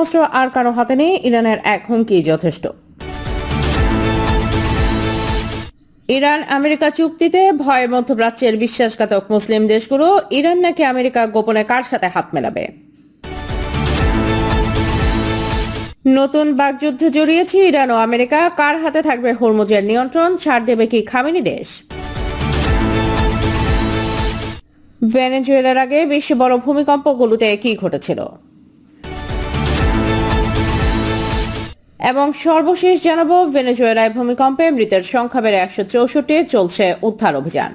অস্ত্র আর কারো হাতে নেই, ইরানের এক হুমকি যথেষ্ট। ইরান আমেরিকা চুক্তিতে ভয়ে মধ্যপ্রাচ্যের বিশ্বাসঘাতক মুসলিম দেশগুলো, ইরান নাকি আমেরিকা গোপনে কার সাথে হাত মেলাবে। নতুন বাগযুদ্ধে জড়িয়েছে ইরান ও আমেরিকা, কার হাতে থাকবে হরমুজের নিয়ন্ত্রণ, ছাড় দেবে কি খামেনি দেশ। ভেনেজুয়েলার আগে বিশ্বে বড় ভূমিকম্পগুলোতে কি ঘটেছিল, এবং সর্বশেষ জানাবো ভেনেজুয়েলায় ভূমিকম্পে মৃতের সংখ্যা বেড়ে 164, চলছে উদ্ধার অভিযান।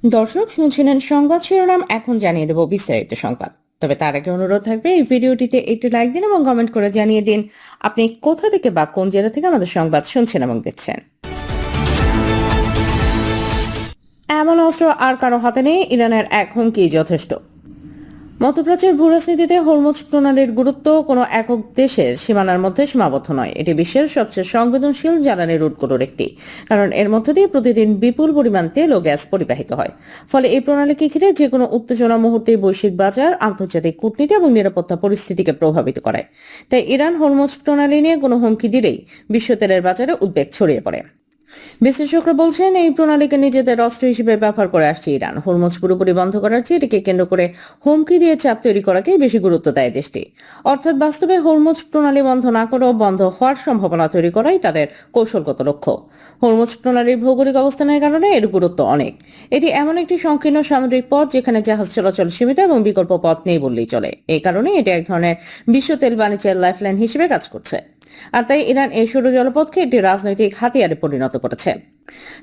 দর্শক শুনছিলেন সংবাদ শিরোনাম, এখন জানিয়ে দেব বিস্তারিত সংবাদ। তবে তার আগে অনুরোধ থাকবে এই ভিডিওটিতে একটু লাইক দিন এবং কমেন্ট করে জানিয়ে দিন আপনি কোথা থেকে বা কোন জেলা থেকে আমাদের সংবাদ শুনছেন এবং দেখছেন। এমন অস্ত্র আর কারো হাতে নেই, ইরানের এক হুমকি যথেষ্ট। মধ্যপ্রাচ্যের ভূরাজনীতিতে হরমুজ প্রণালীর গুরুত্ব কোনো একক দেশের সীমানার মধ্যে সীমাবদ্ধ নয়। এটি বিশ্বের সবচেয়ে সংবেদনশীল জ্বালানি রুটগুলোর একটি, কারণ এর মধ্য দিয়ে প্রতিদিন বিপুল পরিমাণ তেল ও গ্যাস পরিবাহিত হয়। ফলে এই প্রণালীকে ঘিরে যে কোনো উত্তেজনা মুহূর্তেই বৈশ্বিক বাজার, আন্তর্জাতিক কূটনীতি এবং নিরাপত্তা পরিস্থিতিকে প্রভাবিত করে। তাই ইরান হরমুজ প্রণালী নিয়ে কোনো হুমকি দিলেই বিশ্ব তেলের বাজারে উদ্বেগ ছড়িয়ে পড়ে। বিশ্লেষকরা বলছেন এই প্রণালীকে নিজেদের অস্ত্র হিসেবে ব্যবহার করে আসছে ইরান। হরমুজ পুরোপুরি বন্ধ করার চেয়ে এটিকে কেন্দ্র করে হুমকি দিয়ে চাপ তৈরি করাকে বেশি গুরুত্ব দেয় দেশটি। অর্থাৎ বাস্তবে হরমুজ প্রণালী বন্ধ না করেও বন্ধ হওয়ার সম্ভাবনা তৈরি করাই তাদের কৌশলগত লক্ষ্য। হরমুজ প্রণালীর ভৌগোলিক অবস্থানের কারণে এর গুরুত্ব অনেক। এটি এমন একটি সংকীর্ণ সামুদ্রিক পথ যেখানে জাহাজ চলাচল সীমিত এবং বিকল্প পথ নেই বললেই চলে। এই কারণে এটি এক ধরনের বিশ্ব তেল বাণিজ্যের লাইফলাইন হিসেবে কাজ করছে। আর তাই ইরান এই সরু জলপথকে একটি রাজনৈতিক হাতিয়ারে পরিণত করেছে।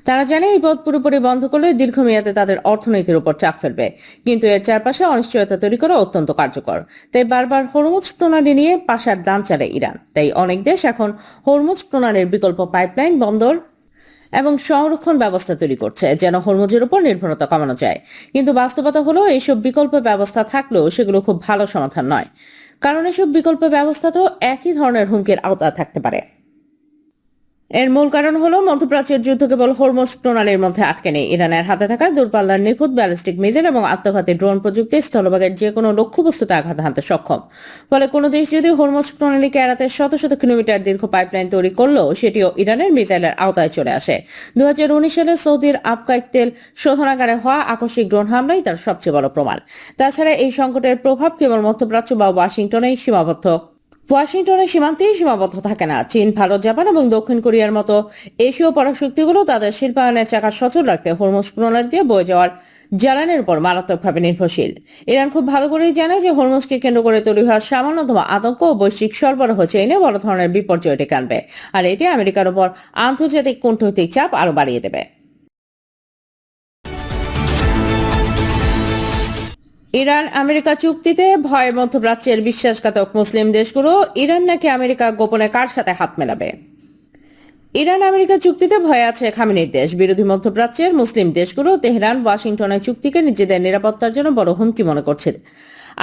তারা জানে এই পথ পুরোপুরি বন্ধ করলে দীর্ঘমেয়াদে তাদের অর্থনীতির উপর চাপ ফেলবে, কিন্তু এর চারপাশে অনিশ্চয়তা তৈরি করা অত্যন্ত কার্যকর। তাই বারবার হরমুজ প্রণালী নিয়ে পাশার দান চালে ইরান। তাই অনেক দেশ এখন হরমুজ প্রণালীর বিকল্প পাইপলাইন, বন্দর এবং সংরক্ষণ ব্যবস্থা তৈরি করছে, যেন হরমুজের উপর নির্ভরতা কমানো যায়। কিন্তু বাস্তবতা হলো এইসব বিকল্প ব্যবস্থা থাকলেও সেগুলো খুব ভালো সমাধান নয়, কারণ এসব বিকল্প ব্যবস্থা তো একই ধরনের হুমকির আওতায় থাকতে পারে। এর মূল কারণ হলো মধ্যপ্রাচ্যের যুদ্ধ কেবল হরমুজ প্রণালীর মধ্যে আটকে নেই। ইরানের হাতে থাকা দূরপাল্লার নিখুঁত ব্যালিস্টিক মিসাইল এবং আত্মঘাতী ড্রোন প্রযুক্তি স্থলভাগের যে কোনো লক্ষ্যবস্তুতে আঘাত হানতে সক্ষম। ফলে কোনো দেশ যদি হরমুজ প্রণালীকে এড়াতে শত শত কিলোমিটার দীর্ঘ পাইপলাইন তৈরি করলেও সেটিও ইরানের মিসাইলের আওতায় চলে আসে। 2019 সালে সৌদির আবকাইক তেল শোধনাগারে হওয়া আকস্মিক ড্রোন হামলাই তার সবচেয়ে বড় প্রমাণ। তাছাড়া এই সংকটের প্রভাব কেবল মধ্যপ্রাচ্য বা ওয়াশিংটনেই সীমাবদ্ধ। ওয়াশিংটনের সীমান্তেই সীমাবদ্ধ থাকে না। চীন, ভারত, জাপান এবং দক্ষিণ কোরিয়ার মতো এশীয় পরাশক্তিগুলো তাদের শিল্পায়নের চাকা সচল রাখতে হরমুজ প্রণালী দিয়ে বয়ে যাওয়ার জ্বালানির উপর মারাত্মকভাবে নির্ভরশীল। ইরান খুব ভালো করেই জানে যে হরমুজকে কেন্দ্র করে তৈরি হওয়া সামান্যতম আতঙ্ক ও বৈশ্বিক সরবরাহ চেইনে বড় ধরনের বিপর্যয় ডেকে আনবে, আর এটি আমেরিকার উপর আন্তর্জাতিক কূটনৈতিক চাপ আরো বাড়িয়ে দেবে। ইরান আমেরিকা চুক্তিতে ভয়ে মধ্যপ্রাচ্যের বিশ্বাসঘাতক মুসলিম দেশগুলো, ইরান নাকি আমেরিকা গোপনে কার সাথে হাত মেলাবে। ইরান আমেরিকা চুক্তিতে ভয়ে আছে খামেনির দেশ। বিরোধী মধ্যপ্রাচ্যের মুসলিম দেশগুলো তেহরান, ওয়াশিংটনের চুক্তিকে নিজেদের নিরাপত্তার জন্য বড় হুমকি মনে করছে।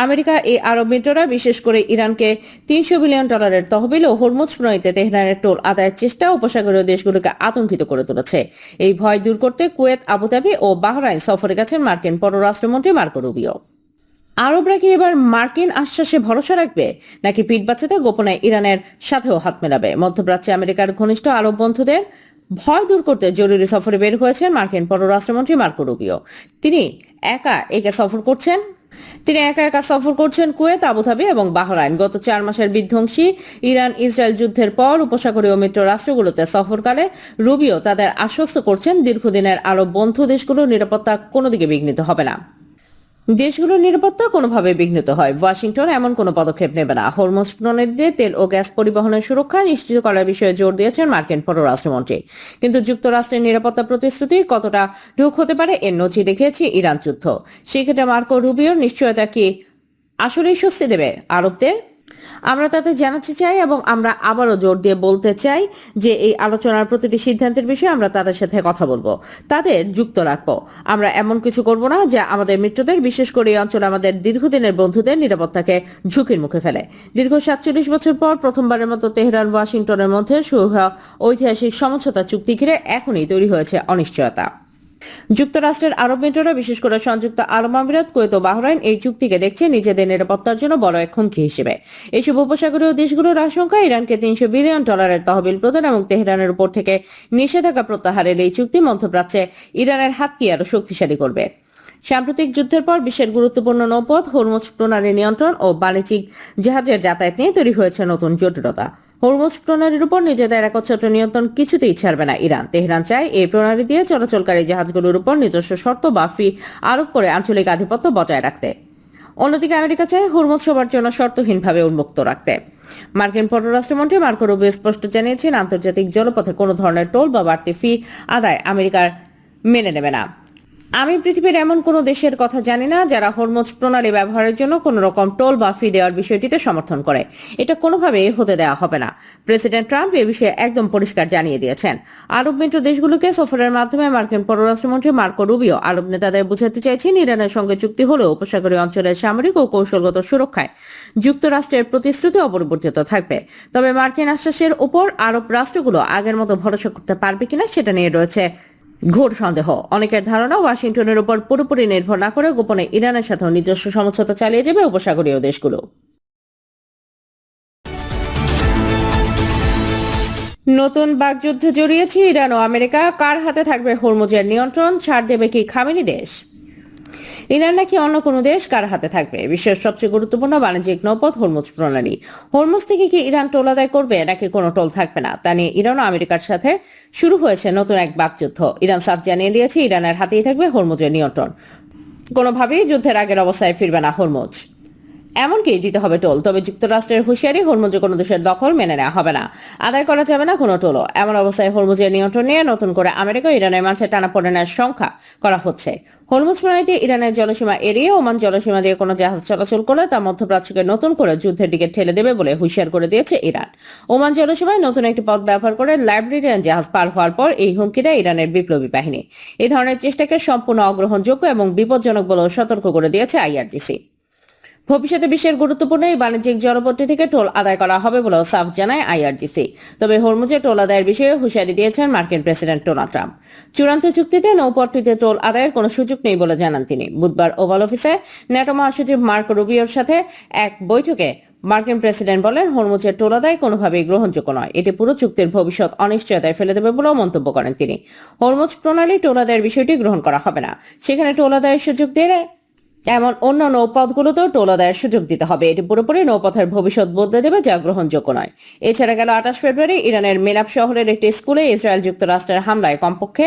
আমেরিকা এই আরব মিত্ররা বিশেষ করে ইরানকে $300 বিলিয়ন তহবিল ও হরমুজ প্রণালীতে তেহরানের টোল আদায়ের চেষ্টা উপসাগরীয় দেশগুলোকে আতঙ্কিত করে তুলেছে। এই ভয় দূর করতে কুয়েত, আবুধাবি ও বাহরাইন সফরে গেছেন মার্কিন পররাষ্ট্রমন্ত্রী মার্কো রুবিও। আরবরা কি এবার মার্কিন আশ্বাসে ভরসা রাখবে, নাকি পিঠ বাঁচাতে গোপনে ইরানের সাথেও হাত মেলাবে? মধ্যপ্রাচ্যে আমেরিকার ঘনিষ্ঠ আরব বন্ধুদের ভয় দূর করতে জরুরি সফরে বের হয়েছেন মার্কিন পররাষ্ট্রমন্ত্রী মার্কো রুবিও। তিনি একা একা সফর করছেন কুয়েত, আবুধাবি এবং বাহরাইন। গত 4 মাসের বিধ্বংসী ইরান ইসরায়েল যুদ্ধের পর উপসাগরীয় মিত্র রাষ্ট্রগুলোতে সফরকালে রুবিও তাদের আশ্বস্ত করছেন দীর্ঘদিনের আরব বন্ধু দেশগুলোর নিরাপত্তা কোনো দিকে বিঘ্নিত হবে না। দেশগুলোর নিরাপত্তা কোনোভাবে বিঘ্নিত হয় ওয়াশিংটন এমন কোনো পদক্ষেপ নেবে না। হরমুজ প্রণালীতে তেল ও গ্যাস পরিবহনের সুরক্ষা নিশ্চিত করার বিষয়ে জোর দিয়েছেন মার্কিন পররাষ্ট্রমন্ত্রী। কিন্তু যুক্তরাষ্ট্রের নিরাপত্তা প্রতিশ্রুতি কতটা ঢুক হতে পারে এর নজির দেখিয়েছে ইরান যুদ্ধ। সেক্ষেত্রে মার্কো রুবিওর নিশ্চয়তা কি আসলেই স্বস্তি দেবে আরবদের? আমরা তাতে জানাতে চাই এবং আমরা আবারও জোর দিয়ে বলতে চাই যে এই আলোচনার প্রতিটি সিদ্ধান্তের বিষয়ে আমরা তাদের সাথে কথা বলবো, তাদের যুক্ত রাখবো। আমরা এমন কিছু করব না যা আমাদের মিত্রদের, বিশেষ করে এই অঞ্চলে আমাদের দীর্ঘদিনের বন্ধুদের নিরাপত্তাকে ঝুঁকির মুখে ফেলে। দীর্ঘ 47 বছর পর প্রথমবারের মতো তেহরান ওয়াশিংটনের মধ্যে শুরু হওয়া ঐতিহাসিক সমঝোতা চুক্তি ঘিরে এখনই তৈরি হয়েছে অনিশ্চয়তা। যুক্তরাষ্ট্রের আরব মিত্ররা, বিশেষ করে সংযুক্ত আরব আমিরাত, কুয়েত ও বাহরাইন এই চুক্তিকে দেখছে নিজেদের নিরাপত্তার জন্য বড় এক হুমকি হিসেবে। এসব উপসাগরীয় দেশগুলোর আশঙ্কা, ইরানকে $300 বিলিয়ন তহবিল প্রদান এবং তেহরানের উপর থেকে নিষেধাজ্ঞা প্রত্যাহারের এই চুক্তি মধ্যপ্রাচ্যে ইরানের হাতকে আরো শক্তিশালী করবে। সাম্প্রতিক যুদ্ধের পর বিশ্বের গুরুত্বপূর্ণ নৌপথ হরমুজ প্রণালী নিয়ন্ত্রণ ও বাণিজ্যিক জাহাজের যাতায়াত নিয়ে তৈরি হয়েছে নতুন জটিলতা। হরমুজ প্রণালীর উপর নিজেদের একচ্ছত্র নিয়ন্ত্রণ কিছুতেই ছাড়বে না ইরান। তেহরান চায় এই প্রণালী দিয়ে চলাচলকারী জাহাজগুলোর উপর নিজস্ব শর্ত বা ফি আরোপ করে আঞ্চলিক আধিপত্য বজায় রাখতে। অন্যদিকে আমেরিকা চায় হরমুজ সবার জন্য শর্তহীনভাবে উন্মুক্ত রাখতে। মার্কিন পররাষ্ট্রমন্ত্রী মার্কো রুবিও স্পষ্ট জানিয়েছেন, আন্তর্জাতিক জলপথে কোনো ধরনের টোল বা বাড়তি ফি আদায় আমেরিকার মেনে নেবে না। আমি পৃথিবীর এমন কোনো দেশের কথা জানি না যারা হরমুজ প্রণালী ব্যবহারের জন্য কোনো রকম টোল বা ফি দেওয়ার বিষয়টিতে সমর্থন করে। এটা কোনোভাবেই হতে দেওয়া হবে না। প্রেসিডেন্ট ট্রাম্প এ বিষয়ে একদম পরিষ্কার জানিয়ে দিয়েছেন। আরব মিত্র দেশগুলোকে সফরের মাধ্যমে মার্কিন পররাষ্ট্রমন্ত্রী মার্কো রুবিও আরব নেতাদের বোঝাতে চাইছেন, ইরানের সঙ্গে চুক্তি হলেও উপসাগরীয় অঞ্চলের সামরিক ও কৌশলগত সুরক্ষায় যুক্তরাষ্ট্রের প্রতিশ্রুতি অপরিবর্তিত থাকবে। তবে মার্কিন আশ্বাসের উপর আরব রাষ্ট্রগুলো আগের মতো ভরসা করতে পারবে কিনা সেটা নিয়ে রয়েছে ঘোর সন্দেহ। অনেকের ধারণা, ওয়াশিংটনের উপর পুরোপুরি নির্ভর না করে গোপনে ইরানের সাথেও নিজস্ব সমঝোতা চালিয়ে যাবে উপসাগরীয় দেশগুলো। নতুন বাগযুদ্ধে জড়িয়েছে ইরান ও আমেরিকা। কার হাতে থাকবে হরমুজের নিয়ন্ত্রণ? ছাড় দেবে কি খামেনি দেশ? ইরান নাকি অন্য কোনো দেশ? কার হাতে থাকবে বিশ্বের সবচেয়ে গুরুত্বপূর্ণ বাণিজ্যিক নৌপথ হরমুজ প্রণালী? হরমুজ থেকে কি ইরান টোল আদায় করবে নাকি কোনো টোল থাকবে না, তা নিয়ে ইরান ও আমেরিকার সাথে শুরু হয়েছে নতুন এক বাকযুদ্ধ। ইরান সাফ জানিয়ে দিয়েছে, ইরানের হাতেই থাকবে হরমুজের নিয়ন্ত্রণ। কোনোভাবেই যুদ্ধের আগের অবস্থায় ফিরবে না হরমুজ, এমনকি দিতে হবে টোল। তবে যুক্তরাষ্ট্রের হুঁশিয়ারি, হরমুজে কোনো দেশের দখল মেনে নেওয়া হবে না, আদায় করা যাবে না কোনো টোলও। এমন অবস্থায় হরমুজের নিয়ন্ত্রণ নিয়ে নতুন করে আমেরিকা ও ইরানের মাঝে টানাপোড়েনের সংখ্যা করা হচ্ছে। হরমুজ প্রণালীতে ইরানের জলসীমা এড়িয়ে ওমান জলসীমা দিয়ে কোনো জাহাজ চলাচল করলে তা মধ্যপ্রাচ্যকে নতুন করে যুদ্ধের দিকে ঠেলে দেবে বলে হুঁশিয়ার করে দিয়েছে ইরান। ওমান জলসীমায় নতুন একটি পথ ব্যবহার করে লাইব্রেরিয়ান জাহাজ পার হওয়ার পর এই হুমকি দেয় ইরানের বিপ্লবী বাহিনী। এই ধরনের চেষ্টাকে সম্পূর্ণ অগ্রহণযোগ্য এবং বিপজ্জনক বলেও সতর্ক করে দিয়েছে আইআরজিসি। ভবিষ্যতে বিশ্বের গুরুত্বপূর্ণ এই বাণিজ্যিক জলপথটি থেকে টোল আদায় করা হবে বলেও সাফ জানায় আইআরজিসি। তবে হরমুজে টোল আদায়ের বিষয়ে হুঁশিয়ারি দিয়েছেন মার্কিন প্রেসিডেন্ট ডোনাল্ড ট্রাম্প। চূড়ান্ত চুক্তিতে নৌপথটিতে টোল আদায়ের কোনো সুযোগ নেই বলে জানান তিনি। বুধবার ওভাল অফিসে ন্যাটো মহাসচিব মার্কো রুবিওর সাথে এক বৈঠকে মার্কিন প্রেসিডেন্ট বলেন, হরমুজের টোল আদায় কোনোভাবেই গ্রহণযোগ্য নয়। এটি পুরো চুক্তির ভবিষ্যৎ অনিশ্চয়তায় ফেলে দেবে বলেও মন্তব্য করেন তিনি। হরমুজ প্রণালী টোল আদায়ের বিষয়টি গ্রহণ করা হবে না। সেখানে টোল আদায়ের সুযোগ দিয়ে এমন অন্য নৌপথগুলোতেও টোল আদায়ের সুযোগ দিতে হবে। এটি পুরোপুরি নৌপথের ভবিষ্যৎ বদলে দেবে, যা গ্রহণযোগ্য নয়। এছাড়া গেল 28 ফেব্রুয়ারি ইরানের মেনাব শহরের একটি স্কুলে ইসরায়েল যুক্তরাষ্ট্রের হামলায় কমপক্ষে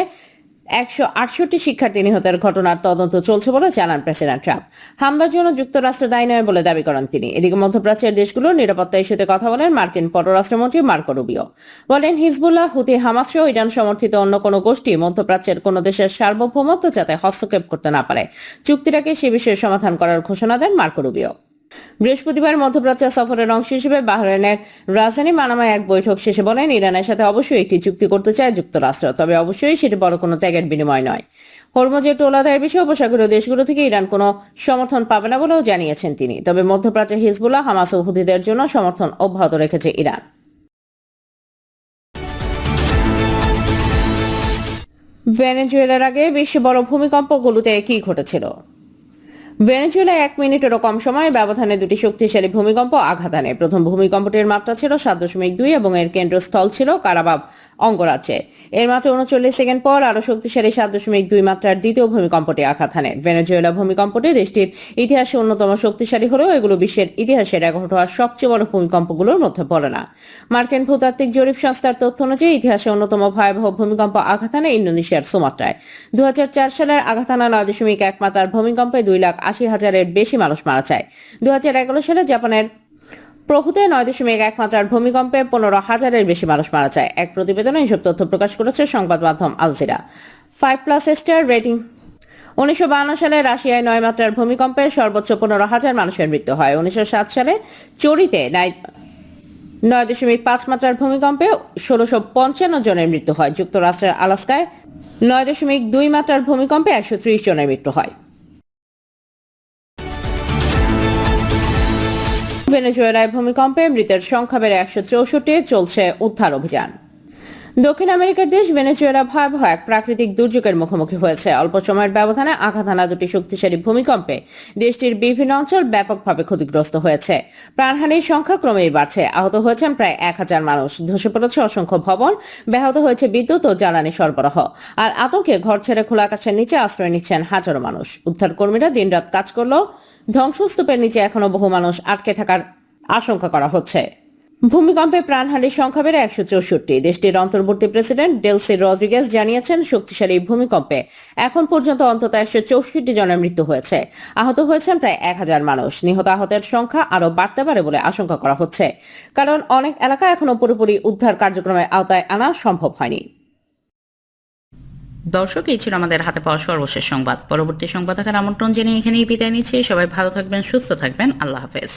168 শিক্ষার্থী নিহতের ঘটনার তদন্ত চলছে বলে জানান প্রেসিডেন্ট ট্রাম্প। হামলার জন্য যুক্তরাষ্ট্র দায়ী নয় বলে দাবি করেন তিনি। এদিকে মধ্যপ্রাচ্যের দেশগুলোর নিরাপত্তা ইস্যুতে কথা বলেন মার্কিন পররাষ্ট্রমন্ত্রী মার্কো রুবিও। বলেন, হিজবুল্লাহ, হুতি, হামাস সহ ইরান সমর্থিত অন্য কোনো গোষ্ঠী মধ্যপ্রাচ্যের কোনো দেশের সার্বভৌমত্ব যাতে হস্তক্ষেপ করতে না পারে, চুক্তিটাকে সে বিষয়ে সমাধান করার ঘোষণা দেন মার্কো রুবিও। বৃহস্পতিবার মধ্যপ্রাচ্য সফরের অংশ হিসেবে বাহরাইনের রাজধানী মানামায় এক বৈঠক শেষে বলেন, ইরানের সাথে অবশ্যই একটি চুক্তি করতে চায় যুক্তরাষ্ট্র, তবে অবশ্যই সেটি বড় কোনো ত্যাগের বিনিময় নয়। হরমুজের টোল আদায়ের বিষয়ে উপসাগরীয় দেশগুলো থেকে ইরান কোনো সমর্থন পাবে না বলেও জানিয়েছেন তিনি। তবে মধ্যপ্রাচ্যে হিজবুল্লাহ, হামাস ও হুতিদের জন্য সমর্থন অব্যাহত রেখেছে ইরান। ভেনেজুয়েলার আগে বিশ্বে বড় ভূমিকম্পগুলোতে কি ঘটেছিল? ভেনেজুয়েলায় 1 মিনিটেরও কম সময়ে ব্যবধানে দুটি শক্তিশালী ভূমিকম্প আঘাত আনে। প্রথম ভূমিকম্পটির মাত্রা ছিল 7.2 এবং এর কেন্দ্রস্থল ছিল কারাবাব অঙ্গরাজ্যে। এর মাত্র 39 সেকেন্ড পর আরো শক্তিশালী 7.2 মাত্রার দ্বিতীয় ভূমিকম্পটি আঘাত হানে। ভেনেজুয়েলা ভূমিকম্পটি দেশটির ইতিহাসে অন্যতম শক্তিশালী হলেও এগুলো বিশ্বের ইতিহাসে রেকর্ড হওয়া সবচেয়ে বড় ভূমিকম্পগুলোর মধ্যে পড়ে না। মার্কিন ভূতাত্ত্বিক জরিপ সংস্থার তথ্য অনুযায়ী ইতিহাসে অন্যতম ভয়াবহ ভূমিকম্প আঘাত হানে ইন্দোনেশিয়ার সুমাত্রায়। 2004 সালের আঘাত হানা 9.1 মাত্রার ভূমিকম্পে 2,80,000-এর বেশি মানুষ মারা যায়। 2011 সালে জাপানের প্রহুতে 9.1 মাত্রার ভূমিকম্পে 15,000-এর বেশি মানুষ মারা যায়। এক প্রতিবেদনে এসব তথ্য প্রকাশ করেছে সংবাদ মাধ্যম আল জাজিরা। 5+ star rating. 1952 সালে রাশিয়ায় 9 মাত্রার ভূমিকম্পে সর্বোচ্চ 15,000 মানুষের মৃত্যু হয়। 1907 সালে চরিতে 9.5 মাত্রার ভূমিকম্পে 1,655 জনের মৃত্যু হয়। যুক্তরাষ্ট্রের আলাস্কায় 9.2 মাত্রার ভূমিকম্পে 130 জনের মৃত্যু হয়। ভেনেজুয়েলায় ভূমিকম্পে মৃতের সংখ্যা বেড়ে 164, চলছে উদ্ধার অভিযান। দক্ষিণ আমেরিকার দেশ ভেনেজুয়েলা ভয়াবহ এক প্রাকৃতিক দুর্যোগের মুখোমুখি হয়েছে। অল্প সময়ের ব্যবধানে আঘাত হানা দুটি শক্তিশালী ভূমিকম্পে দেশটির বিভিন্ন অঞ্চল ব্যাপকভাবে ক্ষতিগ্রস্ত হয়েছে। প্রাণহানির সংখ্যা ক্রমেই বাড়ছে। আহত হয়েছেন প্রায় 1000 মানুষ। ধসে পড়েছে অসংখ্য ভবন, ব্যাহত হয়েছে বিদ্যুৎ ও জ্বালানি সরবরাহ। আর আতঙ্কে ঘর ছেড়ে খোলা আকাশের নিচে আশ্রয় নিচ্ছেন হাজারো মানুষ। উদ্ধারকর্মীরা দিনরাত কাজ করলেও ধ্বংসস্তূপের নিচে এখনো বহু মানুষ আটকে থাকার আশঙ্কা করা হচ্ছে। ভূমিকম্পে প্রাণহানির সংখ্যা বেড়ে 164। দেশটির অন্তর্বর্তী প্রেসিডেন্ট ডেলসি রদ্রিগেজ জানিয়েছেন, শক্তিশালী ভূমিকম্পে এখন পর্যন্ত অন্তত 164 জনের মৃত্যু হয়েছে। আহত হয়েছেন প্রায় 1000 মানুষ। নিহত আহতের সংখ্যা আরও বাড়তে পারে বলে আশঙ্কা করা হচ্ছে, কারণ অনেক এলাকা এখনো পুরোপুরি উদ্ধার কার্যক্রমের আওতায় আনা সম্ভব হয়নি। দর্শক, এই ছিল আমাদের হাতে পাওয়া সর্বশেষ সংবাদ। পরবর্তী সংবাদ দেখার আমন্ত্রণ জেনে এখানেই বিদায় নিচ্ছি। সবাই ভালো থাকবেন, সুস্থ থাকবেন। আল্লাহ হাফেজ।